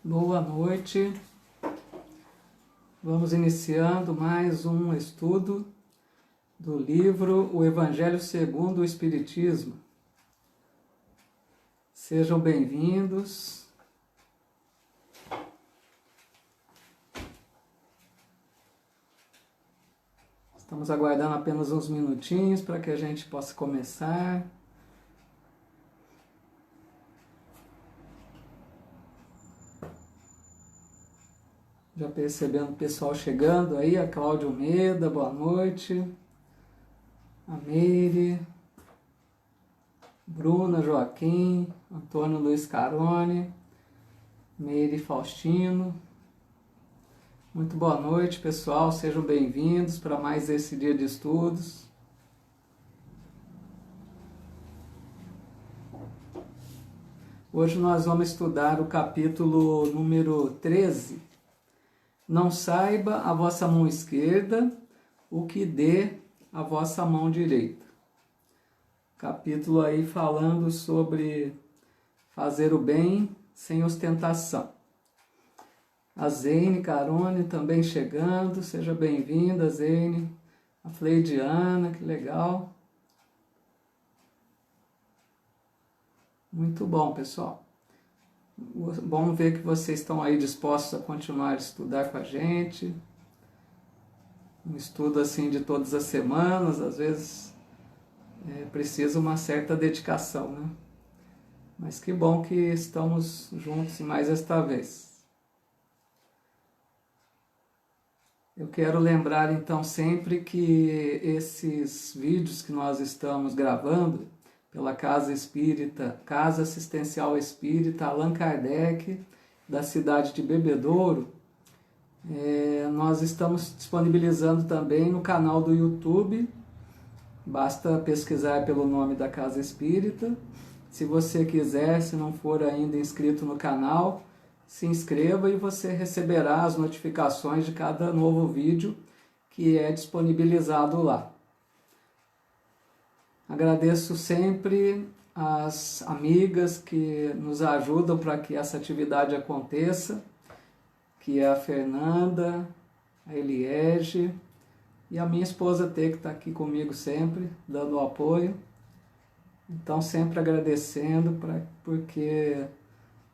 Boa noite. Vamos iniciando mais um estudo do livro O Evangelho segundo o Espiritismo. Sejam bem-vindos. Estamos aguardando apenas uns minutinhos para que a gente possa começar. Já percebendo o pessoal chegando aí, a Cláudia Almeida, boa noite. A Meire, Bruna Joaquim, Antônio Luiz Carone, Meire Faustino. Muito boa noite, pessoal, sejam bem-vindos para mais esse dia de estudos. Hoje nós vamos estudar o capítulo número 13. Não saiba a vossa mão esquerda o que dê a vossa mão direita. Capítulo aí falando sobre fazer o bem sem ostentação. A Zeine Carone também chegando, seja bem-vinda, Zeine. A Fleidiana, que legal. Muito bom, pessoal. Bom ver que vocês estão aí dispostos a continuar a estudar com a gente. Um estudo assim de todas as semanas, às vezes precisa uma certa dedicação, né? Mas que bom que estamos juntos mais esta vez. Eu quero lembrar então sempre que esses vídeos que nós estamos gravando pela Casa Espírita, Casa Assistencial Espírita Allan Kardec, da cidade de Bebedouro, nós estamos disponibilizando também no canal do YouTube. Basta pesquisar pelo nome da Casa Espírita. Se você quiser, se não for ainda inscrito no canal, se inscreva e você receberá as notificações de cada novo vídeo que é disponibilizado lá. Agradeço sempre as amigas que nos ajudam para que essa atividade aconteça, que é a Fernanda, a Eliege e a minha esposa T, que está aqui comigo sempre, dando apoio. Então, sempre agradecendo, porque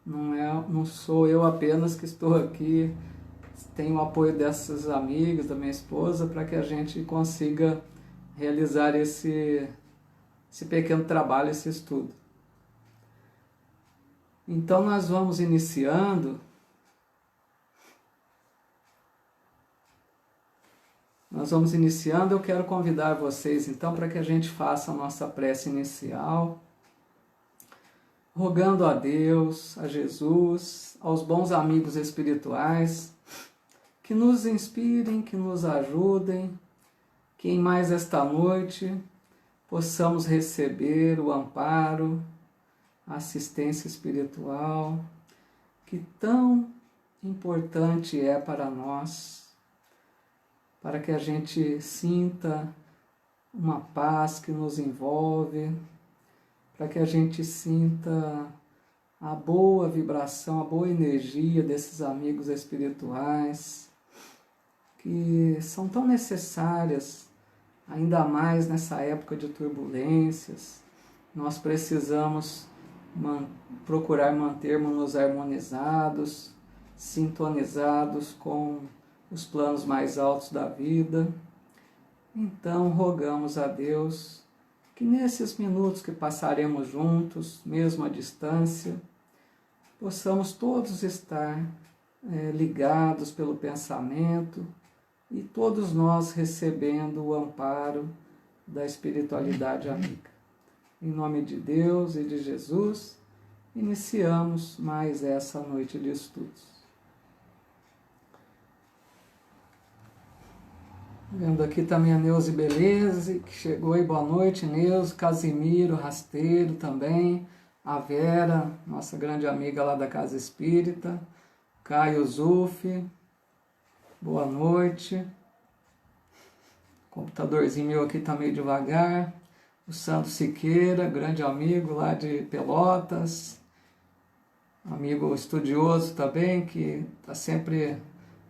não sou eu apenas que estou aqui, tenho o apoio dessas amigas, da minha esposa, para que a gente consiga realizar esse pequeno trabalho, esse estudo. Então nós vamos iniciando. Eu quero convidar vocês então para que a gente faça a nossa prece inicial, rogando a Deus, a Jesus, aos bons amigos espirituais, que nos inspirem, que nos ajudem, que em mais esta noite possamos receber o amparo, a assistência espiritual, que tão importante é para nós, para que a gente sinta uma paz que nos envolve, para que a gente sinta a boa vibração, a boa energia desses amigos espirituais, que são tão necessárias. Ainda mais nessa época de turbulências, nós precisamos procurar mantermos-nos harmonizados, sintonizados com os planos mais altos da vida. Então, rogamos a Deus que nesses minutos que passaremos juntos, mesmo à distância, possamos todos estar ligados pelo pensamento, e todos nós recebendo o amparo da espiritualidade amiga. Em nome de Deus e de Jesus, iniciamos mais essa noite de estudos. Vendo aqui também a Neuze Beleze, que chegou aí, boa noite, Neuze, Casimiro Rasteiro também, a Vera, nossa grande amiga lá da Casa Espírita, Caio Zufi, boa noite. O computadorzinho meu aqui está meio devagar. O Santo Siqueira, grande amigo lá de Pelotas. amigo estudioso também, que está sempre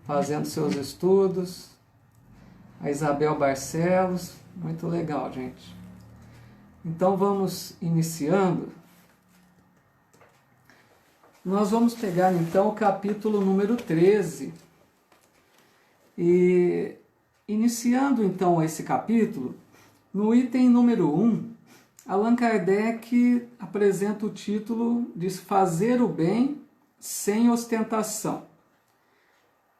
fazendo seus estudos. A Isabel Barcelos, muito legal, gente. Então vamos iniciando. Nós vamos pegar então o capítulo número 13. E iniciando então esse capítulo, no item número 1, Allan Kardec apresenta o título de Fazer o Bem sem Ostentação.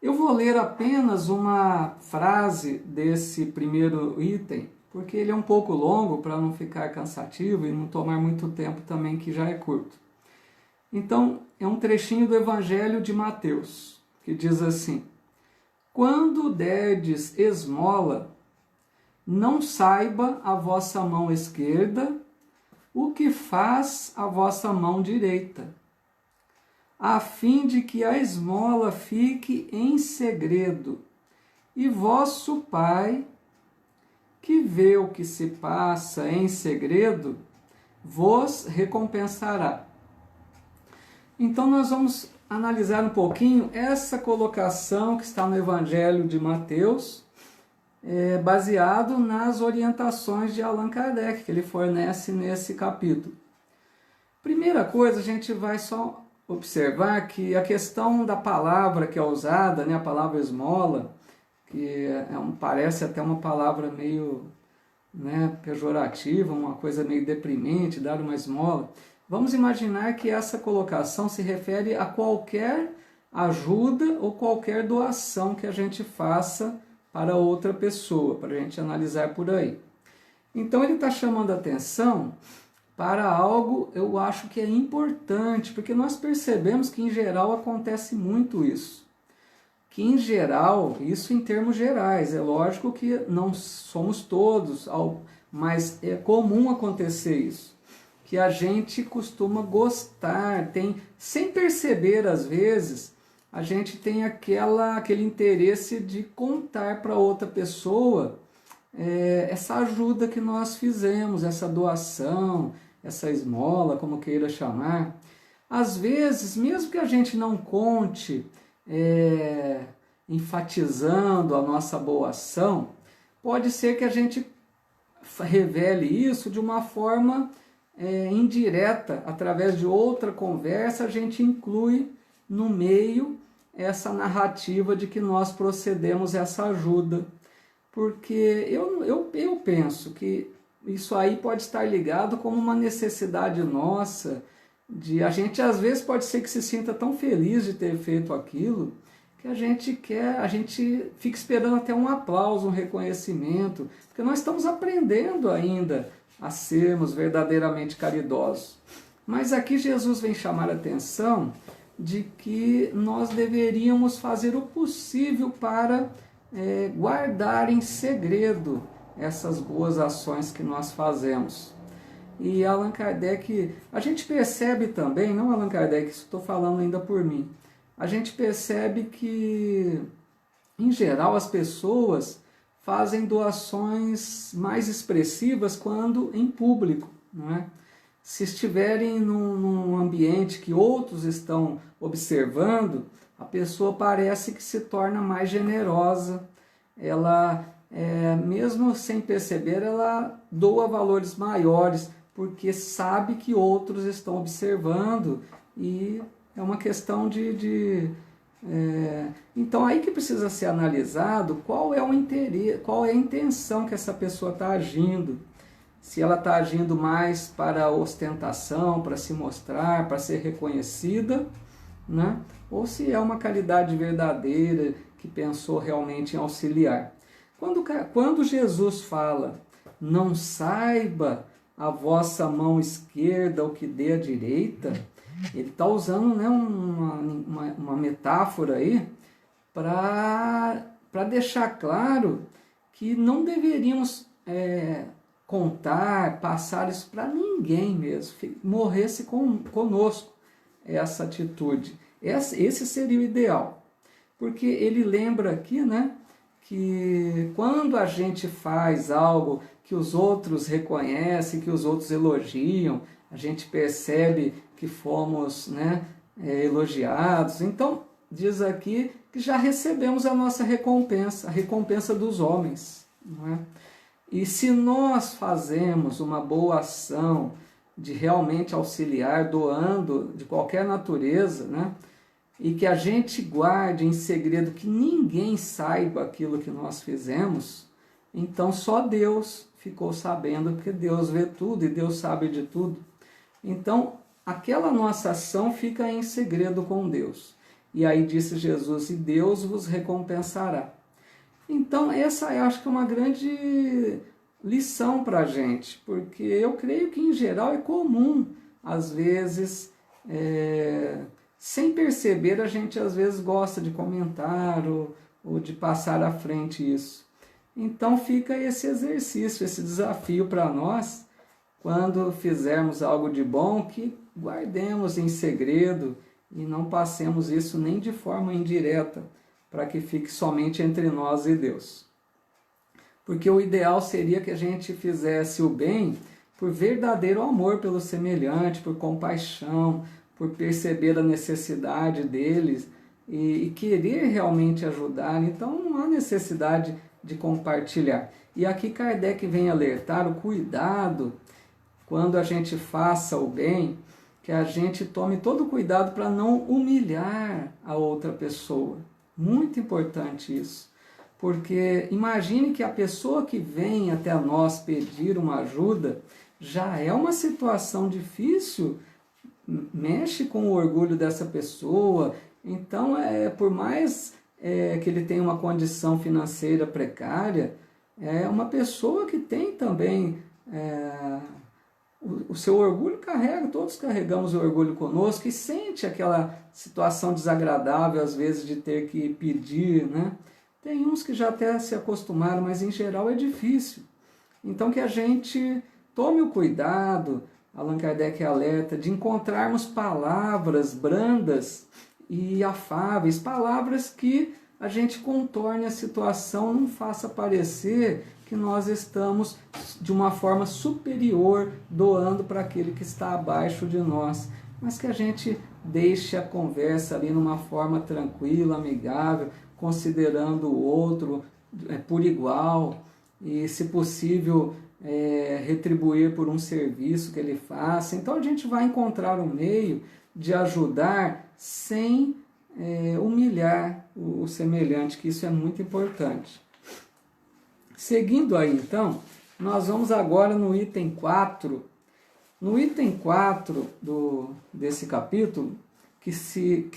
Eu vou ler apenas uma frase desse primeiro item, porque ele é um pouco longo para não ficar cansativo e não tomar muito tempo também, que já é curto. Então, é um trechinho do Evangelho de Mateus, que diz assim: Quando derdes esmola, não saiba a vossa mão esquerda o que faz a vossa mão direita, a fim de que a esmola fique em segredo, e vosso Pai, que vê o que se passa em segredo, vos recompensará. Então nós vamos analisar um pouquinho essa colocação que está no Evangelho de Mateus, baseado nas orientações de Allan Kardec, que ele fornece nesse capítulo. Primeira coisa, a gente vai só observar que a questão da palavra que é usada, né, a palavra esmola, que parece até uma palavra meio, né, pejorativa, uma coisa meio deprimente, dar uma esmola. Vamos imaginar que essa colocação se refere a qualquer ajuda ou qualquer doação que a gente faça para outra pessoa, para a gente analisar por aí. Então ele está chamando a atenção para algo, eu acho que é importante, porque nós percebemos que em geral acontece muito isso. Que em geral, isso em termos gerais, é lógico que não somos todos, mas é comum acontecer isso. Que a gente costuma gostar, sem perceber às vezes, a gente tem aquele interesse de contar para outra pessoa essa ajuda que nós fizemos, essa doação, essa esmola, como queira chamar. Às vezes, mesmo que a gente não conte, enfatizando a nossa boa ação, pode ser que a gente revele isso de uma forma indireta, através de outra conversa, a gente inclui no meio essa narrativa de que nós procedemos essa ajuda. Porque eu penso que isso aí pode estar ligado como uma necessidade nossa, a gente às vezes pode ser que se sinta tão feliz de ter feito aquilo, que a gente fica esperando até um aplauso, um reconhecimento, porque nós estamos aprendendo ainda a sermos verdadeiramente caridosos. Mas aqui Jesus vem chamar a atenção de que nós deveríamos fazer o possível para guardar em segredo essas boas ações que nós fazemos. E Allan Kardec, a gente percebe também, não Allan Kardec, isso estou falando ainda por mim, a gente percebe que, em geral, as pessoas fazem doações mais expressivas quando em público, não é? Se estiverem num ambiente que outros estão observando, a pessoa parece que se torna mais generosa. Ela, mesmo sem perceber, ela doa valores maiores, porque sabe que outros estão observando, e é uma questão então aí que precisa ser analisado qual é o interesse, qual é a intenção que essa pessoa está agindo. Se ela está agindo mais para a ostentação, para se mostrar, para ser reconhecida, né? Ou se é uma caridade verdadeira que pensou realmente em auxiliar. Quando Jesus fala, não saiba a vossa mão esquerda o que dê a direita, ele está usando, né, uma metáfora aí para deixar claro que não deveríamos contar, passar isso para ninguém mesmo, morresse conosco essa atitude. Esse seria o ideal, porque ele lembra aqui, né, que quando a gente faz algo que os outros reconhecem, que os outros elogiam, a gente percebe que fomos, né, elogiados. Então, diz aqui que já recebemos a nossa recompensa, a recompensa dos homens, não é? E se nós fazemos uma boa ação de realmente auxiliar, doando de qualquer natureza, né? E que a gente guarde em segredo, que ninguém saiba aquilo que nós fizemos, então só Deus ficou sabendo, porque Deus vê tudo e Deus sabe de tudo. Então, aquela nossa ação fica em segredo com Deus. E aí disse Jesus, e Deus vos recompensará. Então, essa eu acho que é uma grande lição para a gente, porque eu creio que, em geral, é comum, às vezes, sem perceber, a gente, às vezes, gosta de comentar ou de passar à frente isso. Então, fica esse exercício, esse desafio para nós, quando fizermos algo de bom, que guardemos em segredo e não passemos isso nem de forma indireta, para que fique somente entre nós e Deus. Porque o ideal seria que a gente fizesse o bem por verdadeiro amor pelo semelhante, por compaixão, por perceber a necessidade deles e querer realmente ajudar. Então não há necessidade de compartilhar. E aqui Kardec vem alertar o cuidado quando a gente faça o bem, que a gente tome todo o cuidado para não humilhar a outra pessoa. Muito importante isso. Porque imagine que a pessoa que vem até nós pedir uma ajuda já é uma situação difícil, mexe com o orgulho dessa pessoa. Então, por mais que ele tenha uma condição financeira precária, é uma pessoa que tem também o seu orgulho carrega, todos carregamos o orgulho conosco e sente aquela situação desagradável às vezes de ter que pedir, né? Tem uns que já até se acostumaram, mas em geral é difícil. Então que a gente tome o cuidado, Allan Kardec alerta, de encontrarmos palavras brandas e afáveis, palavras que a gente contorne a situação, não faça parecer que nós estamos de uma forma superior doando para aquele que está abaixo de nós, mas que a gente deixe a conversa ali numa forma tranquila, amigável, considerando o outro por igual e, se possível, retribuir por um serviço que ele faça. Então a gente vai encontrar um meio de ajudar sem humilhar o semelhante, que isso é muito importante. Seguindo aí, então, nós vamos agora no item 4. No item 4 desse capítulo, que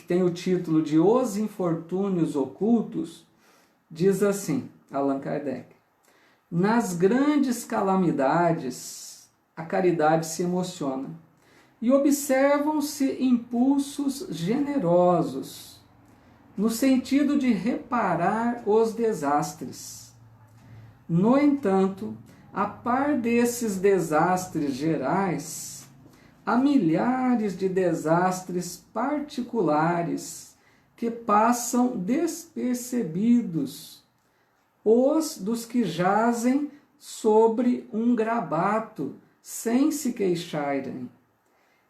tem o título de Os Infortúnios Ocultos, diz assim, Allan Kardec: nas grandes calamidades, a caridade se emociona e observam-se impulsos generosos, no sentido de reparar os desastres. No entanto, a par desses desastres gerais, há milhares de desastres particulares que passam despercebidos, os dos que jazem sobre um grabato, sem se queixarem.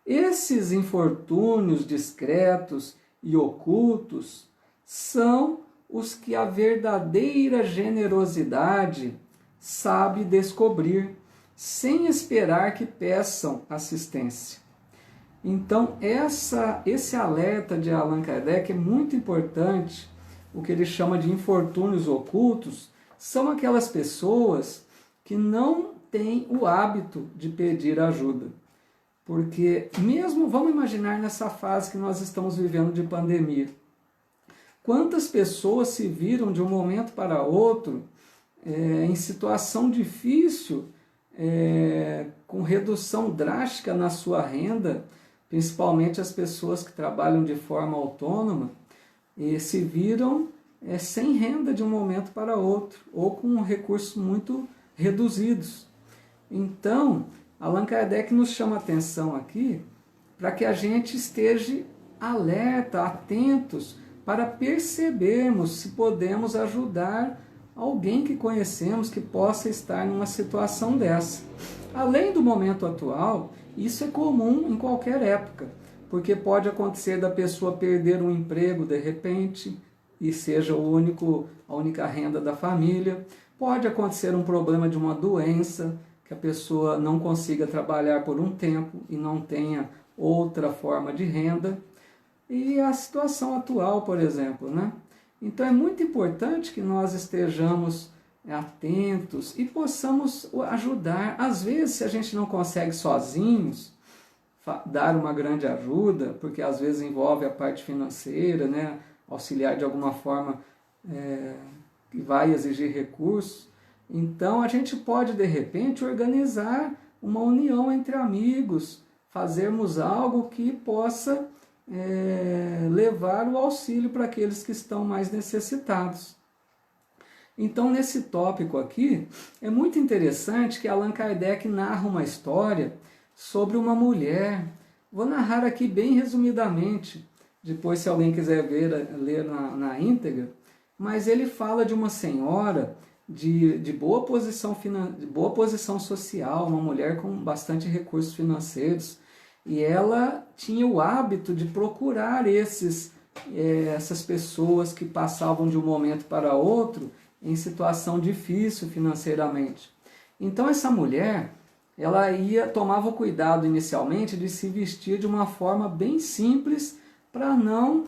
Esses infortúnios discretos e ocultos são os que a verdadeira generosidade sabe descobrir, sem esperar que peçam assistência. Então, esse alerta de Allan Kardec é muito importante. O que ele chama de infortúnios ocultos são aquelas pessoas que não têm o hábito de pedir ajuda. Porque mesmo, vamos imaginar nessa fase que nós estamos vivendo de pandemia, quantas pessoas se viram de um momento para outro em situação difícil, com redução drástica na sua renda, principalmente as pessoas que trabalham de forma autônoma, e se viram sem renda de um momento para outro, ou com recursos muito reduzidos. Então, Allan Kardec nos chama a atenção aqui para que a gente esteja alerta, atentos, para percebermos se podemos ajudar alguém que conhecemos que possa estar numa situação dessa. Além do momento atual, isso é comum em qualquer época. porque pode acontecer da pessoa perder um emprego de repente e seja a única renda da família. Pode acontecer um problema de uma doença, que a pessoa não consiga trabalhar por um tempo e não tenha outra forma de renda. E a situação atual, por exemplo, né? Então é muito importante que nós estejamos atentos e possamos ajudar. Às vezes, se a gente não consegue sozinhos dar uma grande ajuda, porque às vezes envolve a parte financeira, né? Auxiliar de alguma forma que vai exigir recursos, então a gente pode de repente organizar uma união entre amigos, fazermos algo que possa levar o auxílio para aqueles que estão mais necessitados. Então, nesse tópico aqui, é muito interessante que Allan Kardec narra uma história sobre uma mulher. Vou narrar aqui bem resumidamente, depois se alguém quiser ler na íntegra, mas ele fala de uma senhora de boa posição social, uma mulher com bastante recursos financeiros, e ela tinha o hábito de procurar essas pessoas que passavam de um momento para outro em situação difícil financeiramente. Então essa mulher, ela tomava o cuidado inicialmente de se vestir de uma forma bem simples para não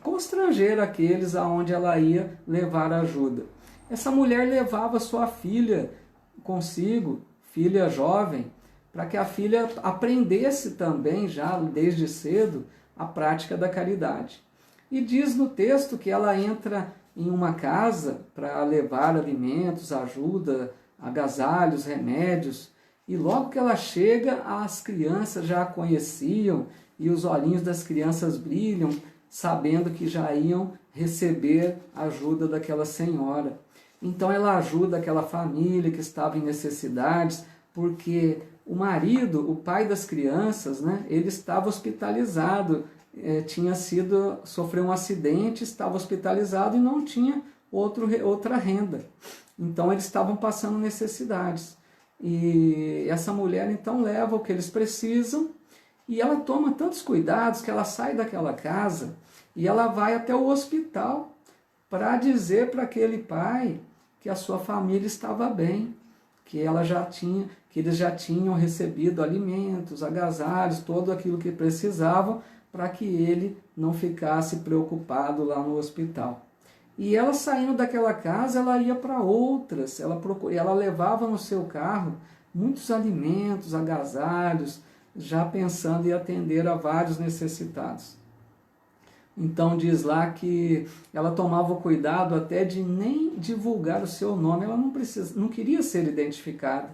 constranger aqueles aonde ela ia levar ajuda. Essa mulher levava sua filha consigo, filha jovem, para que a filha aprendesse também, já desde cedo, a prática da caridade. E diz no texto que ela entra em uma casa para levar alimentos, ajuda, agasalhos, remédios, e logo que ela chega, as crianças já a conheciam, e os olhinhos das crianças brilham, sabendo que já iam receber a ajuda daquela senhora. Então ela ajuda aquela família que estava em necessidades, porque o marido, o pai das crianças, né, ele estava hospitalizado, sofreu um acidente, estava hospitalizado e não tinha outra renda. Então eles estavam passando necessidades. E essa mulher então leva o que eles precisam, e ela toma tantos cuidados que ela sai daquela casa e ela vai até o hospital para dizer para aquele pai que a sua família estava bem, que eles já tinham recebido alimentos, agasalhos, tudo aquilo que precisavam para que ele não ficasse preocupado lá no hospital. E ela saindo daquela casa, ela ia para outras, ela levava no seu carro muitos alimentos, agasalhos, já pensando em atender a vários necessitados. Então diz lá que ela tomava o cuidado até de nem divulgar o seu nome, ela não queria ser identificada,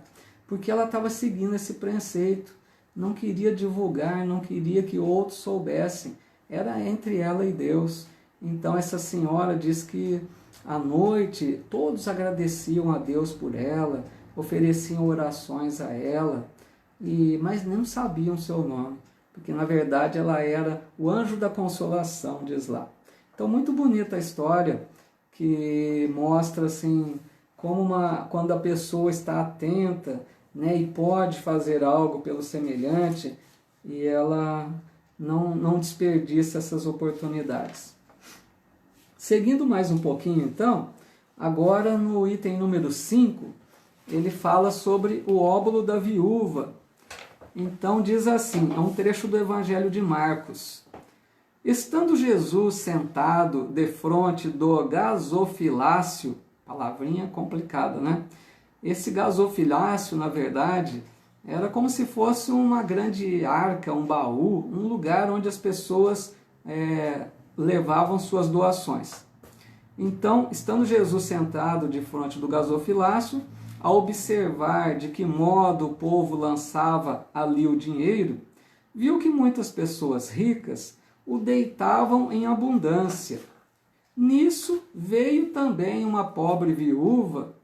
porque ela estava seguindo esse preceito, não queria divulgar, não queria que outros soubessem, era entre ela e Deus. Então essa senhora diz que à noite todos agradeciam a Deus por ela, ofereciam orações a ela, mas não sabiam seu nome, porque na verdade ela era o anjo da consolação, diz lá. Então muito bonita a história, que mostra assim, quando a pessoa está atenta, né, e pode fazer algo pelo semelhante, e ela não desperdiça essas oportunidades. Seguindo mais um pouquinho então, agora no item número 5, ele fala sobre o óbolo da viúva. Então diz assim, é um trecho do Evangelho de Marcos. Estando Jesus sentado defronte do gasofilácio, palavrinha complicada, né? Esse gasofilácio, na verdade, era como se fosse uma grande arca, um baú, um lugar onde as pessoas levavam suas doações. Então, estando Jesus sentado defronte do gasofilácio, a observar de que modo o povo lançava ali o dinheiro, viu que muitas pessoas ricas o deitavam em abundância. Nisso veio também uma pobre viúva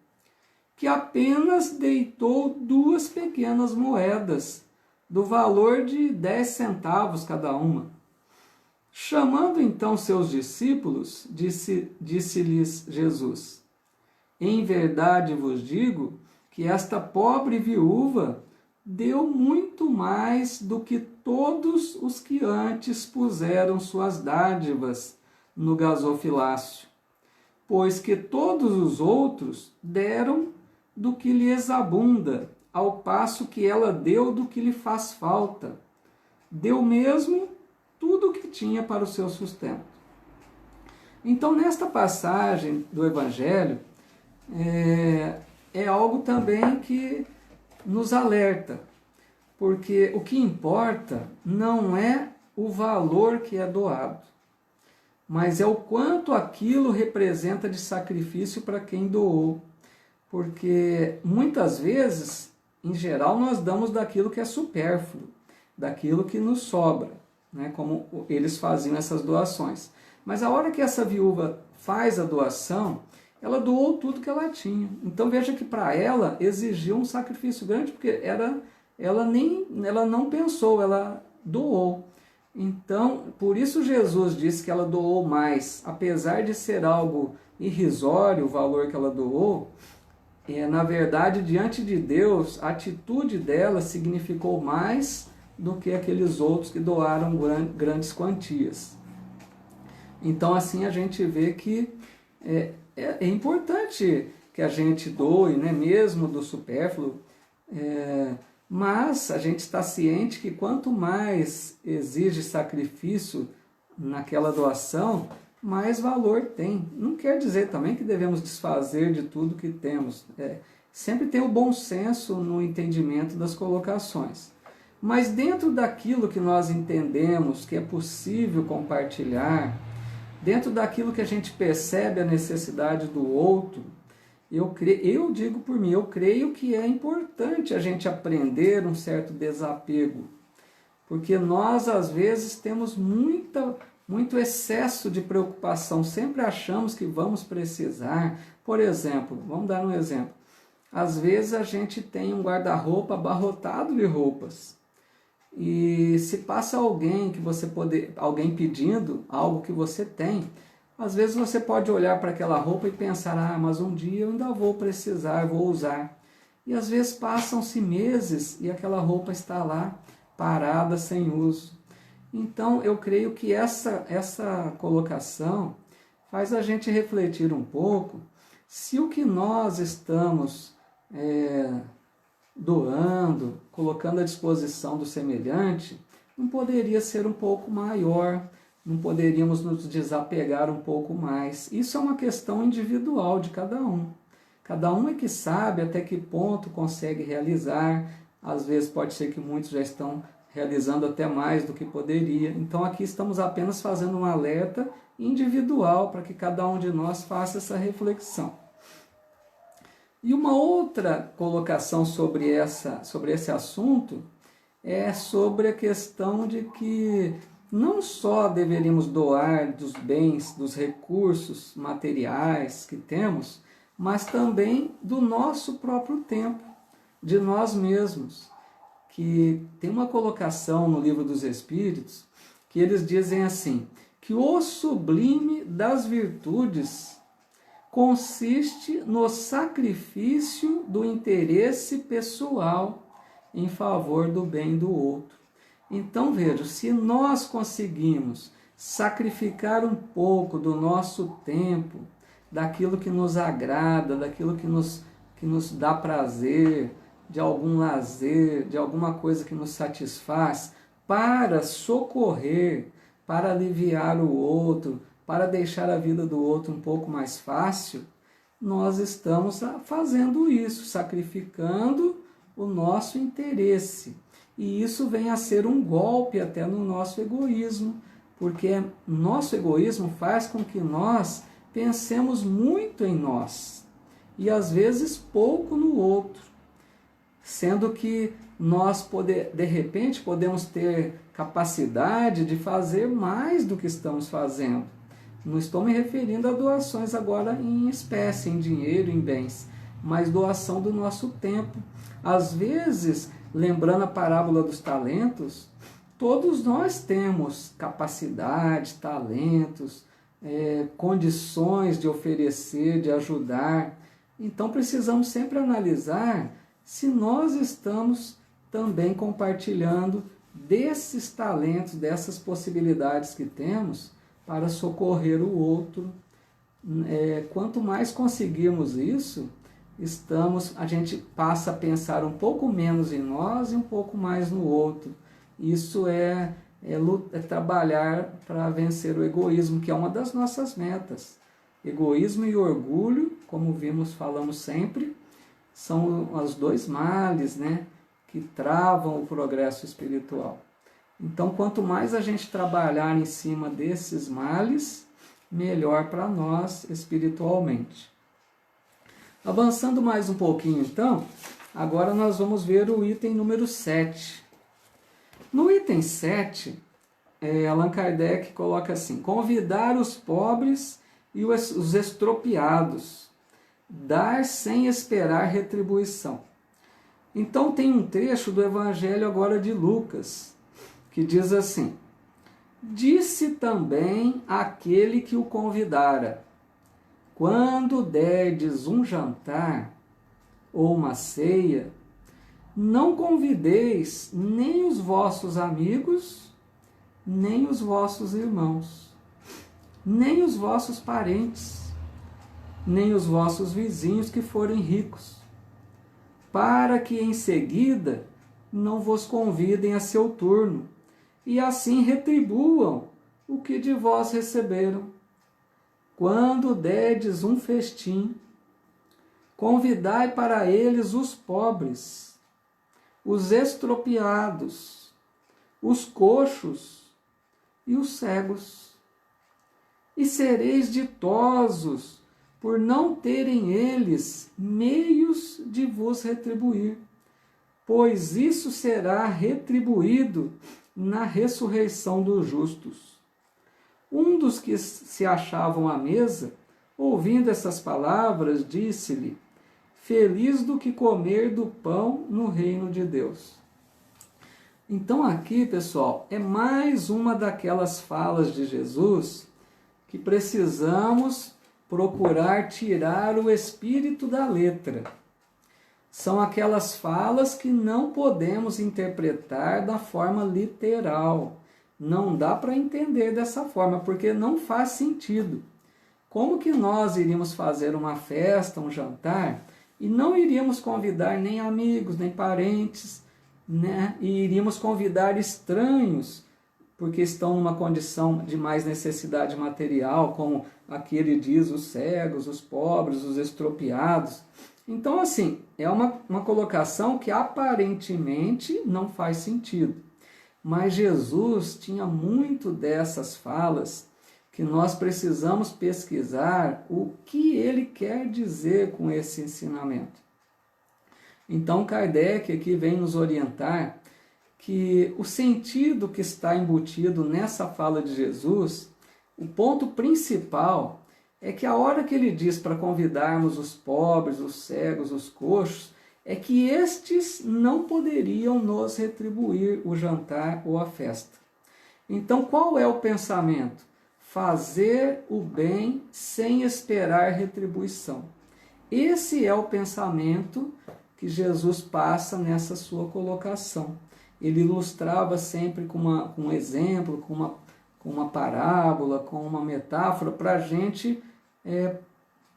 que apenas deitou 2 pequenas moedas, do valor de 10 centavos cada uma. Chamando então seus discípulos, disse-lhes Jesus: em verdade vos digo que esta pobre viúva deu muito mais do que todos os que antes puseram suas dádivas no gasofilácio, pois que todos os outros deram do que lhes abunda, ao passo que ela deu do que lhe faz falta. Deu mesmo tudo o que tinha para o seu sustento. Então, nesta passagem do Evangelho, é algo também que nos alerta, porque o que importa não é o valor que é doado, mas é o quanto aquilo representa de sacrifício para quem doou. Porque muitas vezes, em geral, nós damos daquilo que é supérfluo, daquilo que nos sobra, né? Como eles faziam essas doações. Mas a hora que essa viúva faz a doação, ela doou tudo que ela tinha. Então veja que para ela exigiu um sacrifício grande, porque ela não pensou, ela doou. Então, por isso Jesus disse que ela doou mais, apesar de ser algo irrisório o valor que ela doou. Na verdade, diante de Deus, a atitude dela significou mais do que aqueles outros que doaram grandes quantias. Então, assim, a gente vê que é importante que a gente doe, né, mesmo do supérfluo, mas a gente está ciente que quanto mais exige sacrifício naquela doação, mais valor tem. Não quer dizer também que devemos desfazer de tudo que temos. Sempre tem o bom senso no entendimento das colocações. Mas dentro daquilo que nós entendemos que é possível compartilhar, dentro daquilo que a gente percebe a necessidade do outro, eu digo por mim, eu creio que é importante a gente aprender um certo desapego. Porque nós, às vezes, temos muito excesso de preocupação, sempre achamos que vamos precisar. Por exemplo, vamos dar um exemplo. Às vezes a gente tem um guarda-roupa abarrotado de roupas. E se passa alguém alguém pedindo algo que você tem, às vezes você pode olhar para aquela roupa e pensar, mas um dia eu ainda vou precisar, vou usar. E às vezes passam-se meses e aquela roupa está lá, parada, sem uso. Então, eu creio que essa colocação faz a gente refletir um pouco se o que nós estamos doando, colocando à disposição do semelhante, não poderia ser um pouco maior, não poderíamos nos desapegar um pouco mais. Isso é uma questão individual de cada um. Cada um é que sabe até que ponto consegue realizar. Às vezes pode ser que muitos já estão realizando até mais do que poderia. Então aqui estamos apenas fazendo um alerta individual para que cada um de nós faça essa reflexão. E uma outra colocação sobre esse assunto é sobre a questão de que não só deveríamos doar dos bens, dos recursos materiais que temos, mas também do nosso próprio tempo, de nós mesmos. Que tem uma colocação no Livro dos Espíritos que eles dizem assim, que o sublime das virtudes consiste no sacrifício do interesse pessoal em favor do bem do outro. Então, veja, se nós conseguimos sacrificar um pouco do nosso tempo, daquilo que nos agrada, daquilo que nos dá prazer, de algum lazer, de alguma coisa que nos satisfaz, para socorrer, para aliviar o outro, para deixar a vida do outro um pouco mais fácil, nós estamos fazendo isso, sacrificando o nosso interesse. E isso vem a ser um golpe até no nosso egoísmo, porque nosso egoísmo faz com que nós pensemos muito em nós e às vezes pouco no outro, sendo que nós de repente podemos ter capacidade de fazer mais do que estamos fazendo. Não estou me referindo a doações agora em espécie, em dinheiro, em bens, mas doação do nosso tempo. Às vezes, lembrando a parábola dos talentos, todos nós temos capacidade, talentos, condições de oferecer, de ajudar. Então precisamos sempre analisar se nós estamos também compartilhando desses talentos, dessas possibilidades que temos para socorrer o outro. Quanto mais conseguirmos isso, a gente passa a pensar um pouco menos em nós e um pouco mais no outro. Isso é trabalhar para vencer o egoísmo, que é uma das nossas metas. Egoísmo e orgulho, como falamos sempre, são os dois males, né, que travam o progresso espiritual. Então, quanto mais a gente trabalhar em cima desses males, melhor para nós espiritualmente. Avançando mais um pouquinho, então, agora nós vamos ver o item número 7. No item 7, Allan Kardec coloca assim: convidar os pobres e os estropiados, dar sem esperar retribuição. Então tem um trecho do Evangelho agora de Lucas, que diz assim: disse também aquele que o convidara: quando derdes um jantar ou uma ceia, não convideis nem os vossos amigos, nem os vossos irmãos, nem os vossos parentes, nem os vossos vizinhos que forem ricos, para que em seguida não vos convidem a seu turno, e assim retribuam o que de vós receberam. Quando derdes um festim, convidai para eles os pobres, os estropiados, os coxos e os cegos. E sereis ditosos por não terem eles meios de vos retribuir, pois isso será retribuído na ressurreição dos justos. Um dos que se achavam à mesa, ouvindo essas palavras, disse-lhe: feliz do que comer do pão no reino de Deus. Então aqui, pessoal, é mais uma daquelas falas de Jesus que precisamos procurar tirar o espírito da letra. São aquelas falas que não podemos interpretar da forma literal. Não dá para entender dessa forma, porque não faz sentido. Como que nós iríamos fazer uma festa, um jantar, e não iríamos convidar nem amigos, nem parentes, né? E iríamos convidar estranhos, porque estão numa condição de mais necessidade material, como aqui ele diz, os cegos, os pobres, os estropiados. Então, assim, é uma colocação que aparentemente não faz sentido. Mas Jesus tinha muito dessas falas que nós precisamos pesquisar o que ele quer dizer com esse ensinamento. Então Kardec aqui vem nos orientar que o sentido que está embutido nessa fala de Jesus, o ponto principal é que a hora que ele diz para convidarmos os pobres, os cegos, os coxos, é que estes não poderiam nos retribuir o jantar ou a festa. Então, qual é o pensamento? Fazer o bem sem esperar retribuição. Esse é o pensamento que Jesus passa nessa sua colocação. Ele ilustrava sempre com um exemplo, com uma parábola, com uma metáfora, para a gente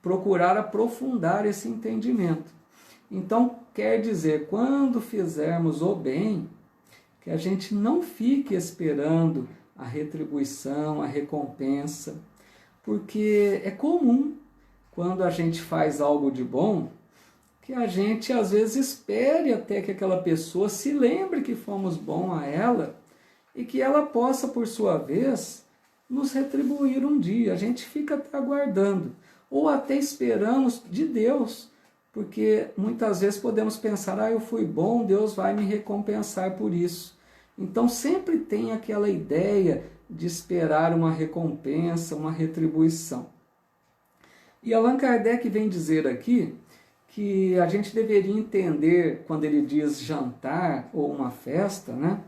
procurar aprofundar esse entendimento. Então, quer dizer, quando fizermos o bem, que a gente não fique esperando a retribuição, a recompensa, porque é comum, quando a gente faz algo de bom, que a gente às vezes espere até que aquela pessoa se lembre que fomos bom a ela e que ela possa, por sua vez, nos retribuir um dia. A gente fica até aguardando, ou até esperamos de Deus, porque muitas vezes podemos pensar, eu fui bom, Deus vai me recompensar por isso. Então sempre tem aquela ideia de esperar uma recompensa, uma retribuição. E Allan Kardec vem dizer aqui que a gente deveria entender, quando ele diz jantar ou uma festa, né?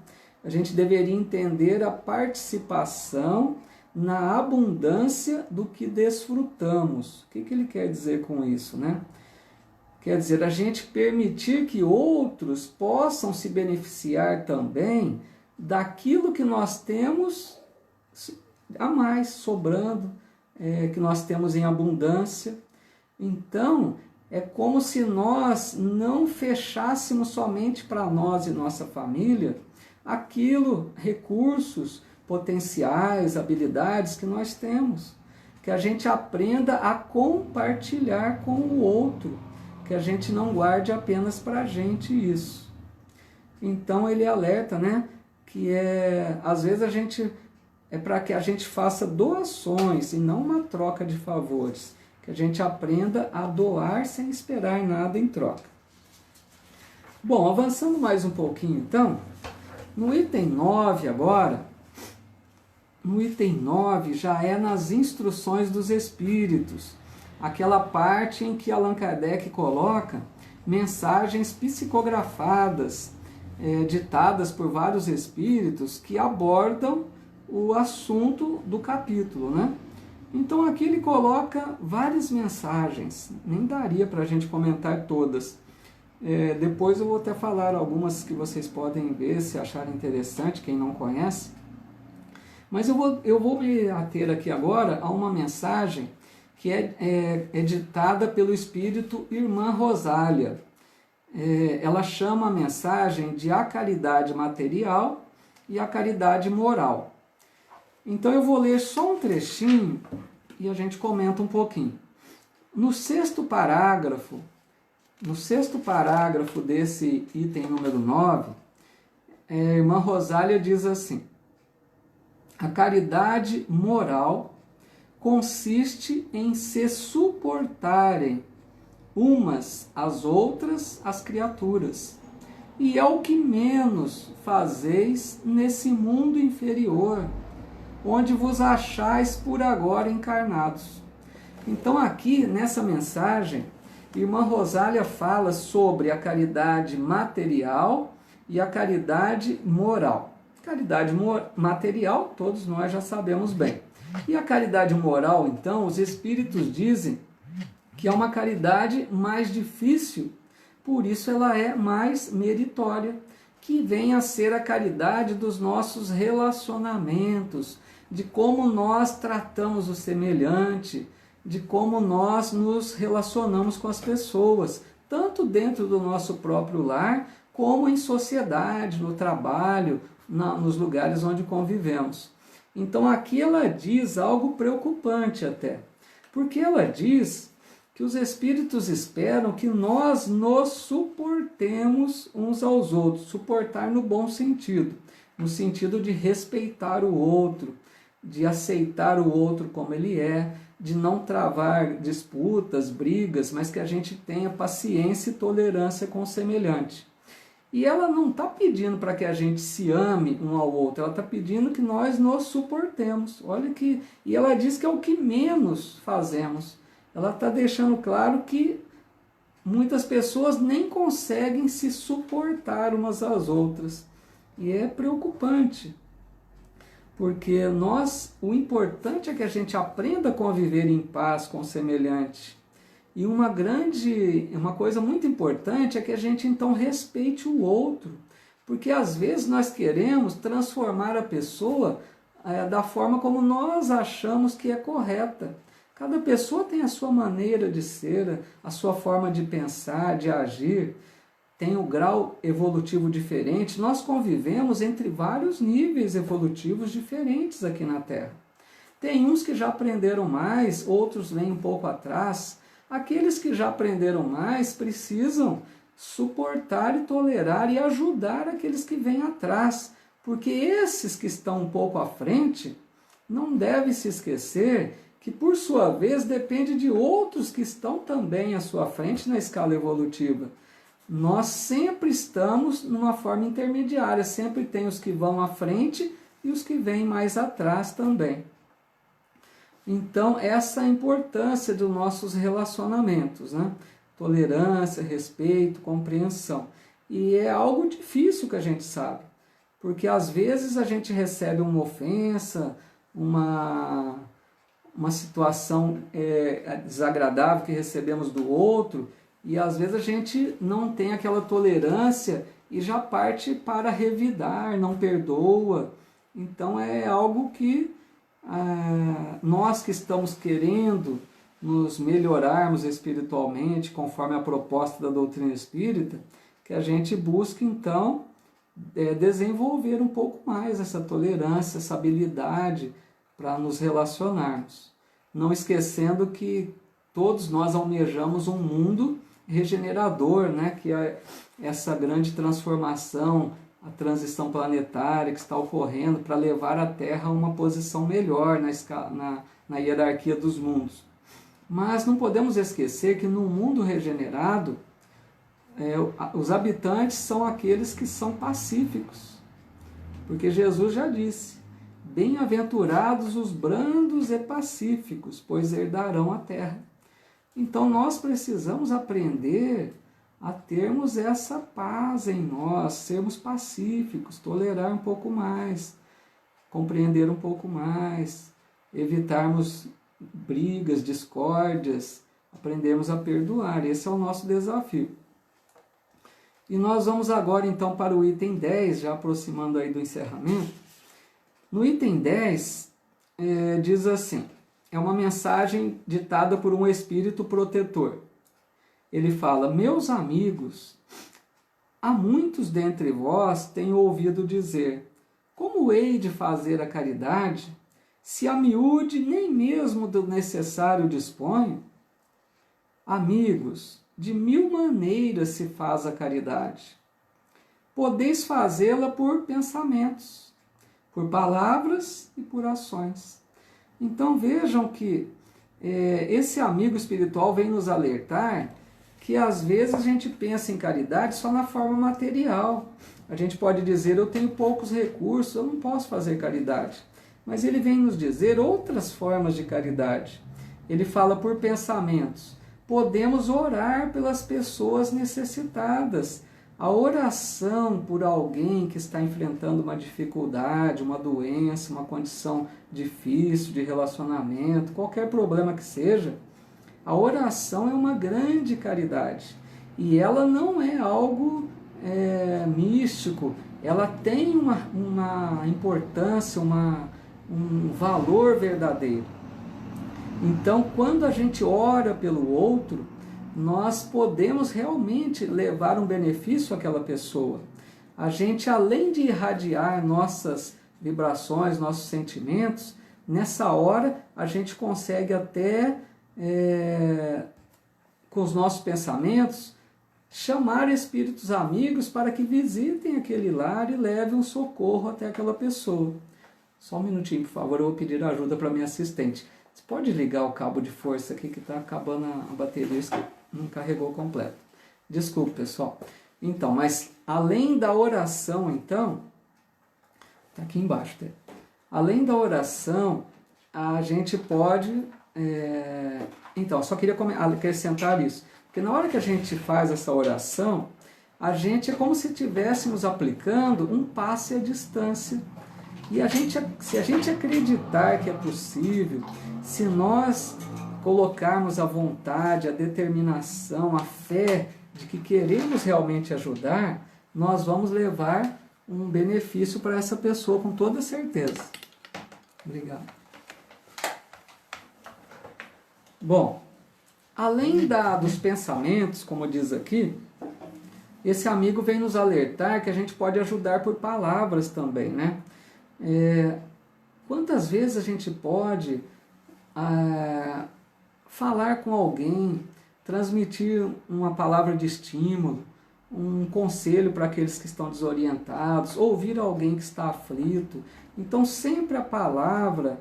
A gente deveria entender a participação na abundância do que desfrutamos. O que ele quer dizer com isso, né? Quer dizer, a gente permitir que outros possam se beneficiar também daquilo que nós temos a mais, sobrando, que nós temos em abundância. Então, é como se nós não fechássemos somente para nós e nossa família aquilo, recursos, potenciais, habilidades que nós temos. Que a gente aprenda a compartilhar com o outro, que a gente não guarde apenas para a gente isso. Então ele alerta, né, que às vezes é para que a gente faça doações e não uma troca de favores, que a gente aprenda a doar sem esperar nada em troca. Bom, avançando mais um pouquinho então, no item 9 agora, no item 9 já é nas instruções dos espíritos, aquela parte em que Allan Kardec coloca mensagens psicografadas, ditadas por vários espíritos que abordam o assunto do capítulo, né? Então aqui ele coloca várias mensagens, nem daria para a gente comentar todas. Depois eu vou até falar algumas que vocês podem ver se acharem interessante, quem não conhece. Mas eu vou me ater aqui agora a uma mensagem que é ditada pelo espírito Irmã Rosália. Ela chama a mensagem de A Caridade Material e a Caridade Moral. Então eu vou ler só um trechinho e a gente comenta um pouquinho. No sexto parágrafo desse item número 9, a Irmã Rosália diz assim: a caridade moral consiste em se suportarem umas às outras as criaturas, e é o que menos fazeis nesse mundo inferior, onde vos achais por agora encarnados. Então aqui, nessa mensagem, Irmã Rosália fala sobre a caridade material e a caridade moral. Caridade material, todos nós já sabemos bem. E a caridade moral, então, os espíritos dizem que é uma caridade mais difícil, por isso ela é mais meritória, que vem a ser a caridade dos nossos relacionamentos, de como nós tratamos o semelhante, de como nós nos relacionamos com as pessoas, tanto dentro do nosso próprio lar, como em sociedade, no trabalho, nos lugares onde convivemos. Então aqui ela diz algo preocupante até, porque ela diz que os espíritos esperam que nós nos suportemos uns aos outros, suportar no bom sentido, no sentido de respeitar o outro, de aceitar o outro como ele é, de não travar disputas, brigas, mas que a gente tenha paciência e tolerância com o semelhante. E ela não está pedindo para que a gente se ame um ao outro, ela está pedindo que nós nos suportemos. Olha que, e ela diz que é o que menos fazemos. Ela está deixando claro que muitas pessoas nem conseguem se suportar umas às outras. E é preocupante, porque o importante é que a gente aprenda a conviver em paz com o semelhante. E uma coisa muito importante é que a gente então respeite o outro, porque às vezes nós queremos transformar a pessoa da forma como nós achamos que é correta. Cada pessoa tem a sua maneira de ser, a sua forma de pensar, de agir, tem um grau evolutivo diferente. Nós convivemos entre vários níveis evolutivos diferentes aqui na Terra. Tem uns que já aprenderam mais, outros vêm um pouco atrás. Aqueles que já aprenderam mais precisam suportar e tolerar e ajudar aqueles que vêm atrás, porque esses que estão um pouco à frente não devem se esquecer que, por sua vez, depende de outros que estão também à sua frente na escala evolutiva. Nós sempre estamos numa forma intermediária, sempre tem os que vão à frente e os que vêm mais atrás também. Então, essa é a importância dos nossos relacionamentos, né? Tolerância, respeito, compreensão. E é algo difícil que a gente sabe, porque às vezes a gente recebe uma ofensa, uma situação desagradável que recebemos do outro, e às vezes a gente não tem aquela tolerância e já parte para revidar, não perdoa. Então é algo que nós que estamos querendo nos melhorarmos espiritualmente, conforme a proposta da doutrina espírita, que a gente busque então desenvolver um pouco mais essa tolerância, essa habilidade para nos relacionarmos. Não esquecendo que todos nós almejamos um mundo regenerador, né? Que é essa grande transformação, a transição planetária que está ocorrendo para levar a Terra a uma posição melhor na hierarquia dos mundos. Mas não podemos esquecer que no mundo regenerado, os habitantes são aqueles que são pacíficos. Porque Jesus já disse: bem-aventurados os brandos e pacíficos, pois herdarão a terra. Então nós precisamos aprender a termos essa paz em nós, sermos pacíficos, tolerar um pouco mais, compreender um pouco mais, evitarmos brigas, discórdias, aprendermos a perdoar. Esse é o nosso desafio. E nós vamos agora então para o item 10, já aproximando aí do encerramento. No item 10, diz assim, é uma mensagem ditada por um espírito protetor. Ele fala: meus amigos, há muitos dentre vós tenho ouvido dizer, como hei de fazer a caridade, se a miúde nem mesmo do necessário disponho? Amigos, de 1000 maneiras se faz a caridade. Podeis fazê-la por pensamentos, por palavras e por ações. Então vejam que esse amigo espiritual vem nos alertar que às vezes a gente pensa em caridade só na forma material. A gente pode dizer: eu tenho poucos recursos, eu não posso fazer caridade. Mas ele vem nos dizer outras formas de caridade. Ele fala por pensamentos. Podemos orar pelas pessoas necessitadas. A oração por alguém que está enfrentando uma dificuldade, uma doença, uma condição difícil de relacionamento, qualquer problema que seja, a oração é uma grande caridade. E ela não é algo místico, ela tem uma importância, um valor verdadeiro. Então, quando a gente ora pelo outro, nós podemos realmente levar um benefício àquela pessoa. A gente, além de irradiar nossas vibrações, nossos sentimentos, nessa hora a gente consegue até, com os nossos pensamentos, chamar espíritos amigos para que visitem aquele lar e levem um socorro até aquela pessoa. Só um minutinho, por favor, eu vou pedir ajuda para minha assistente. Você pode ligar o cabo de força aqui que está acabando a bateria, isso que não carregou completo. Desculpe, pessoal. Então, mas além da oração, então, está aqui embaixo. Tá? Além da oração, a gente pode... Então, só queria acrescentar isso. Porque na hora que a gente faz essa oração, a gente é como se estivéssemos aplicando um passe à distância. E se a gente acreditar que é possível, se nós colocarmos a vontade, a determinação, a fé de que queremos realmente ajudar, nós vamos levar um benefício para essa pessoa com toda certeza. Obrigado. Bom, além dos pensamentos, como diz aqui, esse amigo vem nos alertar que a gente pode ajudar por palavras também, né? Quantas vezes a gente pode falar com alguém, transmitir uma palavra de estímulo, um conselho para aqueles que estão desorientados, ouvir alguém que está aflito. Então sempre a palavra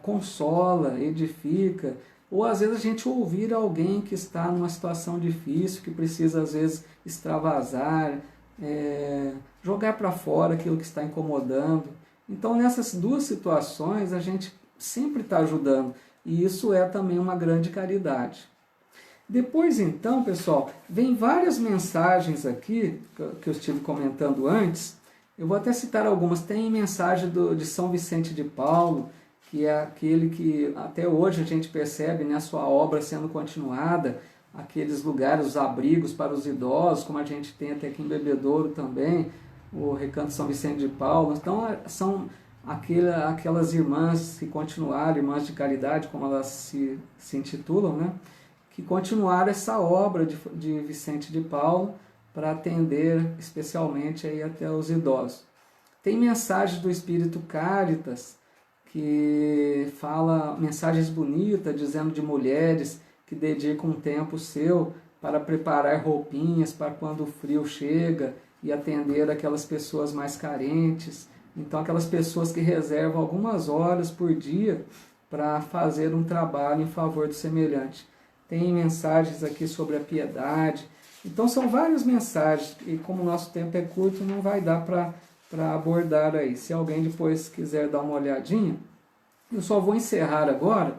consola, edifica, ou às vezes a gente ouvir alguém que está numa situação difícil, que precisa às vezes extravasar, jogar para fora aquilo que está incomodando. Então nessas duas situações a gente sempre está ajudando, e isso é também uma grande caridade. Depois então, pessoal, vem várias mensagens aqui, que eu estive comentando antes. Eu vou até citar algumas. Tem mensagem de São Vicente de Paulo, que é aquele que até hoje a gente percebe, né, sua obra sendo continuada, aqueles lugares, os abrigos para os idosos, como a gente tem até aqui em Bebedouro também, o Recanto São Vicente de Paulo. Então são aquelas irmãs que continuaram, irmãs de caridade, como elas se intitulam, né? Que continuaram essa obra de Vicente de Paulo para atender especialmente aí até os idosos. Tem mensagens do Espírito Caritas, que fala mensagens bonitas, dizendo de mulheres que dedicam um tempo seu para preparar roupinhas para quando o frio chega e atender aquelas pessoas mais carentes. Então, aquelas pessoas que reservam algumas horas por dia para fazer um trabalho em favor do semelhante. Tem mensagens aqui sobre a piedade. Então, são várias mensagens, e como o nosso tempo é curto, não vai dar para abordar aí. Se alguém depois quiser dar uma olhadinha, eu só vou encerrar agora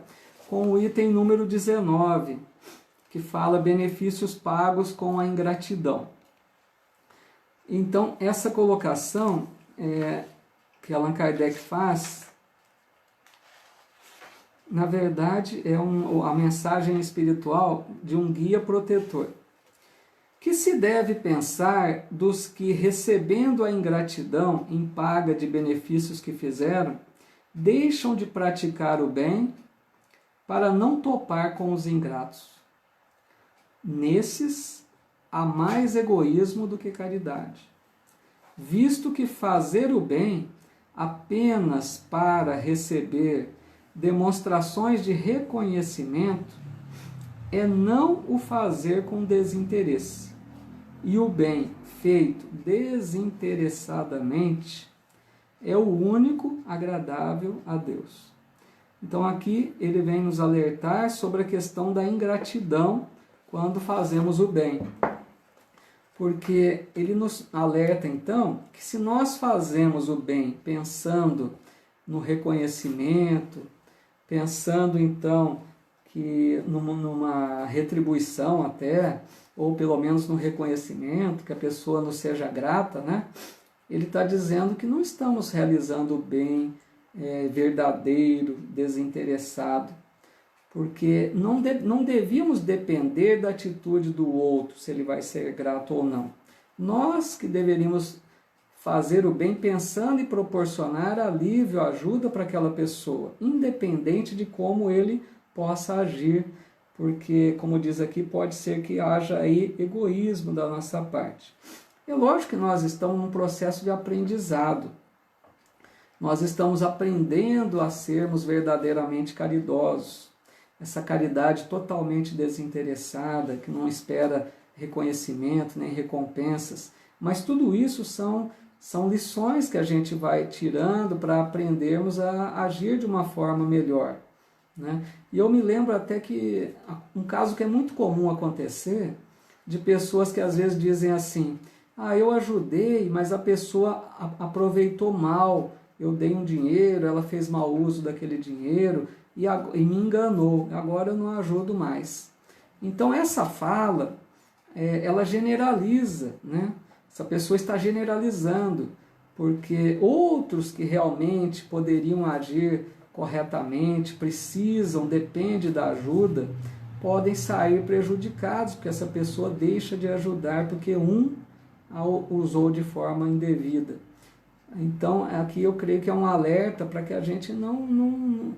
com o item número 19, que fala benefícios pagos com a ingratidão. Então, essa colocação que Allan Kardec faz, na verdade, é a mensagem espiritual de um guia protetor. Que se deve pensar dos que, recebendo a ingratidão em paga de benefícios que fizeram, deixam de praticar o bem para não topar com os ingratos? Nesses há mais egoísmo do que caridade, visto que fazer o bem apenas para receber demonstrações de reconhecimento é não o fazer com desinteresse, e o bem feito desinteressadamente é o único agradável a Deus. Então aqui ele vem nos alertar sobre a questão da ingratidão quando fazemos o bem. Porque ele nos alerta então que se nós fazemos o bem pensando no reconhecimento, pensando então que numa retribuição até, ou pelo menos no reconhecimento, que a pessoa nos seja grata, né? Ele está dizendo que não estamos realizando o bem verdadeiro, desinteressado, porque não devíamos depender da atitude do outro, se ele vai ser grato ou não. Nós que deveríamos fazer o bem pensando em proporcionar alívio, ajuda para aquela pessoa, independente de como ele possa agir, porque, como diz aqui, pode ser que haja aí egoísmo da nossa parte. É lógico que nós estamos num processo de aprendizado. Nós estamos aprendendo a sermos verdadeiramente caridosos. Essa caridade totalmente desinteressada, que não espera reconhecimento nem recompensas. Mas tudo isso são lições que a gente vai tirando para aprendermos a agir de uma forma melhor, né? E eu me lembro até que um caso que é muito comum acontecer, de pessoas que às vezes dizem assim: eu ajudei, mas a pessoa aproveitou mal, eu dei um dinheiro, ela fez mau uso daquele dinheiro e me enganou, agora eu não ajudo mais. Então essa fala, ela generaliza, né? Essa pessoa está generalizando, porque outros que realmente poderiam agir corretamente, depende da ajuda, podem sair prejudicados, porque essa pessoa deixa de ajudar, porque a usou de forma indevida. Então, aqui eu creio que é um alerta para que a gente não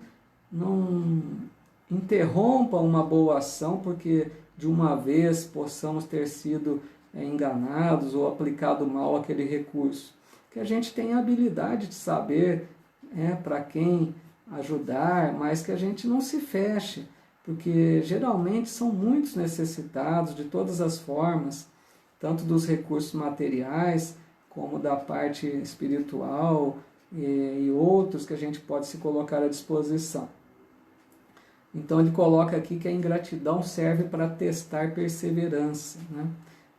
interrompa uma boa ação, porque de uma vez possamos ter sido enganados ou aplicado mal aquele recurso. Que a gente tenha a habilidade de saber para quem ajudar, mas que a gente não se feche, porque geralmente são muitos necessitados de todas as formas, tanto dos recursos materiais, como da parte espiritual e outros que a gente pode se colocar à disposição. Então ele coloca aqui que a ingratidão serve para testar perseverança, né?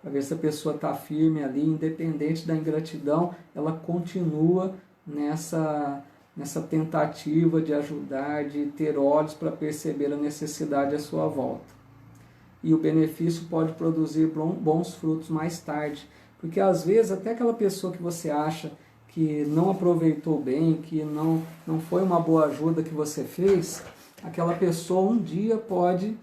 Para ver se a pessoa está firme ali, independente da ingratidão, ela continua nessa tentativa de ajudar, de ter olhos para perceber a necessidade à sua volta. E o benefício pode produzir bons frutos mais tarde, porque às vezes até aquela pessoa que você acha que não aproveitou bem, que não foi uma boa ajuda que você fez, aquela pessoa um dia pode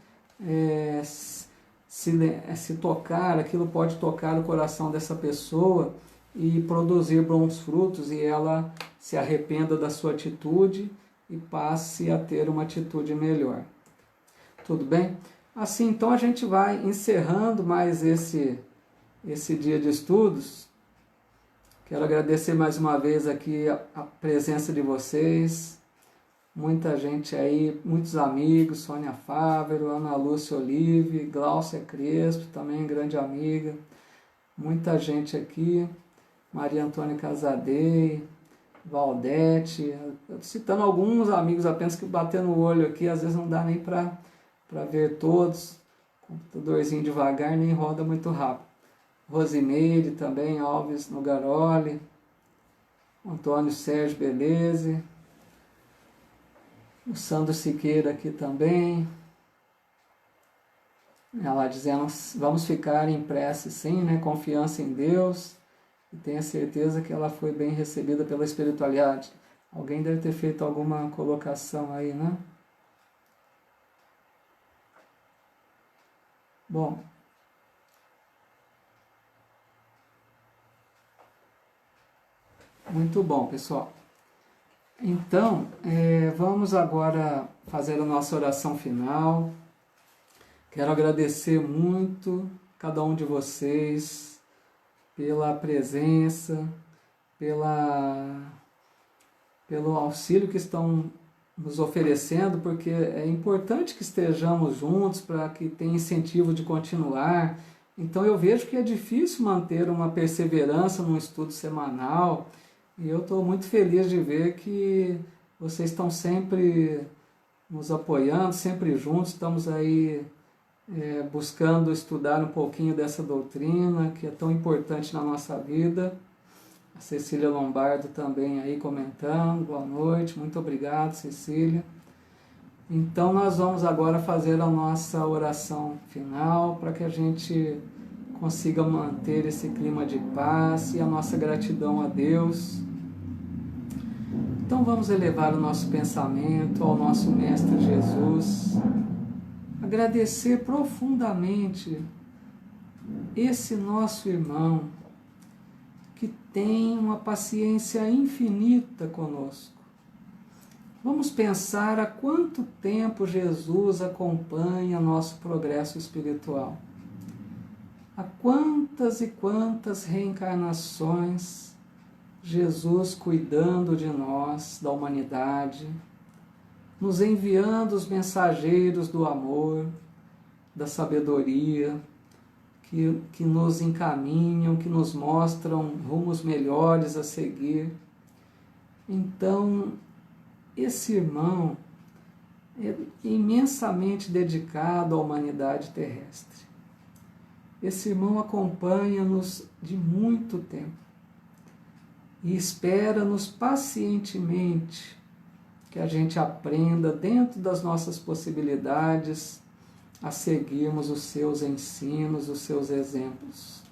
se tocar, aquilo pode tocar o coração dessa pessoa e produzir bons frutos, e ela se arrependa da sua atitude e passe a ter uma atitude melhor. Tudo bem? Assim, então a gente vai encerrando mais esse dia de estudos. Quero agradecer mais uma vez aqui a presença de vocês. Muita gente aí, muitos amigos, Sônia Fávero, Ana Lúcia Olive, Gláucia Crespo, também grande amiga. Muita gente aqui, Maria Antônia Casadei, Valdete, citando alguns amigos apenas que batendo o olho aqui, às vezes não dá nem para ver todos, computadorzinho devagar, nem roda muito rápido. Rosimeire também, Alves Nogaroli, Antônio Sérgio Beleze, o Sandro Siqueira aqui também, ela dizendo, vamos ficar em prece sim, né? Confiança em Deus, e tenha certeza que ela foi bem recebida pela espiritualidade. Alguém deve ter feito alguma colocação aí, né? Bom, muito bom, pessoal. Então, vamos agora fazer a nossa oração final. Quero agradecer muito cada um de vocês pela presença, pelo auxílio que estão nos oferecendo, porque é importante que estejamos juntos para que tenha incentivo de continuar. Então eu vejo que é difícil manter uma perseverança num estudo semanal, e eu estou muito feliz de ver que vocês estão sempre nos apoiando, sempre juntos, estamos aí buscando estudar um pouquinho dessa doutrina que é tão importante na nossa vida. A Cecília Lombardo também aí comentando, boa noite, muito obrigado, Cecília. Então nós vamos agora fazer a nossa oração final para que a gente consiga manter esse clima de paz e a nossa gratidão a Deus. Então vamos elevar o nosso pensamento ao nosso Mestre Jesus, agradecer profundamente esse nosso irmão que tem uma paciência infinita conosco. Vamos pensar há quanto tempo Jesus acompanha nosso progresso espiritual. Há quantas e quantas reencarnações Jesus cuidando de nós, da humanidade, nos enviando os mensageiros do amor, da sabedoria, que nos encaminham, que nos mostram rumos melhores a seguir. Então, esse irmão é imensamente dedicado à humanidade terrestre. Esse irmão acompanha-nos de muito tempo e espera-nos pacientemente que a gente aprenda, dentro das nossas possibilidades, a seguirmos os seus ensinos, os seus exemplos.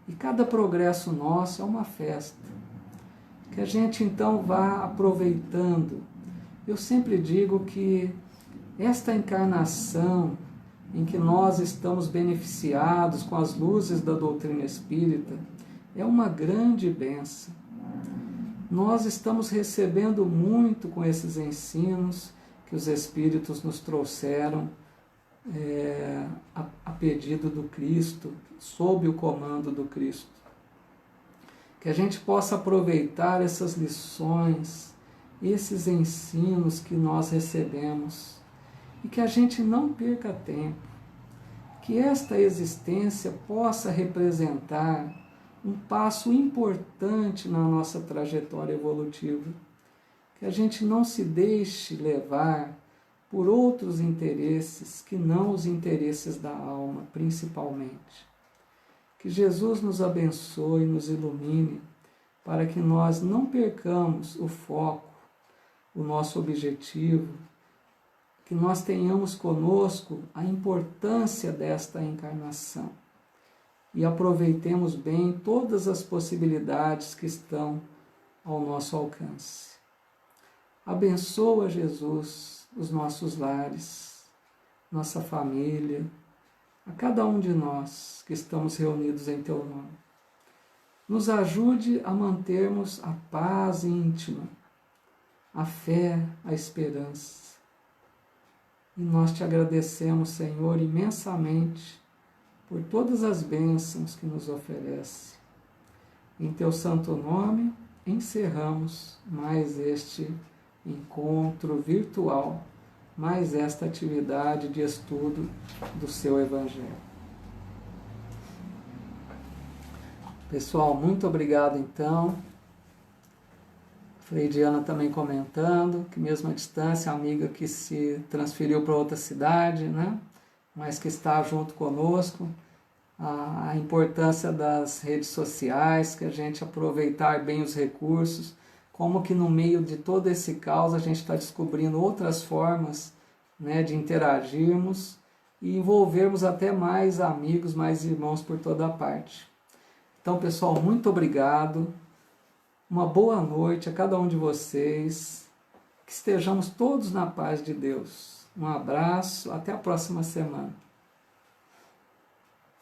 E cada progresso nosso é uma festa, que a gente então vá aproveitando. Eu sempre digo que esta encarnação em que nós estamos beneficiados com as luzes da doutrina espírita é uma grande bênção. Nós estamos recebendo muito com esses ensinos que os Espíritos nos trouxeram a pedido do Cristo, sob o comando do Cristo. Que a gente possa aproveitar essas lições, esses ensinos que nós recebemos, e que a gente não perca tempo, que esta existência possa representar um passo importante na nossa trajetória evolutiva, que a gente não se deixe levar por outros interesses que não os interesses da alma, principalmente. Que Jesus nos abençoe, nos ilumine, para que nós não percamos o foco, o nosso objetivo, que nós tenhamos conosco a importância desta encarnação e aproveitemos bem todas as possibilidades que estão ao nosso alcance. Abençoa, Jesus, os nossos lares, nossa família, a cada um de nós que estamos reunidos em Teu nome. Nos ajude a mantermos a paz íntima, a fé, a esperança. E nós Te agradecemos, Senhor, imensamente por todas as bênçãos que nos oferece. Em Teu santo nome, encerramos mais este encontro virtual, mais esta atividade de estudo do Seu Evangelho. Pessoal, muito obrigado então. Frei Diana também comentando que mesmo à distância, a amiga que se transferiu para outra cidade, né? Mas que está junto conosco. A importância das redes sociais, que a gente aproveitar bem os recursos, como que no meio de todo esse caos a gente está descobrindo outras formas, né, de interagirmos e envolvermos até mais amigos, mais irmãos por toda parte. Então, pessoal, muito obrigado. Uma boa noite a cada um de vocês. Que estejamos todos na paz de Deus. Um abraço, até a próxima semana.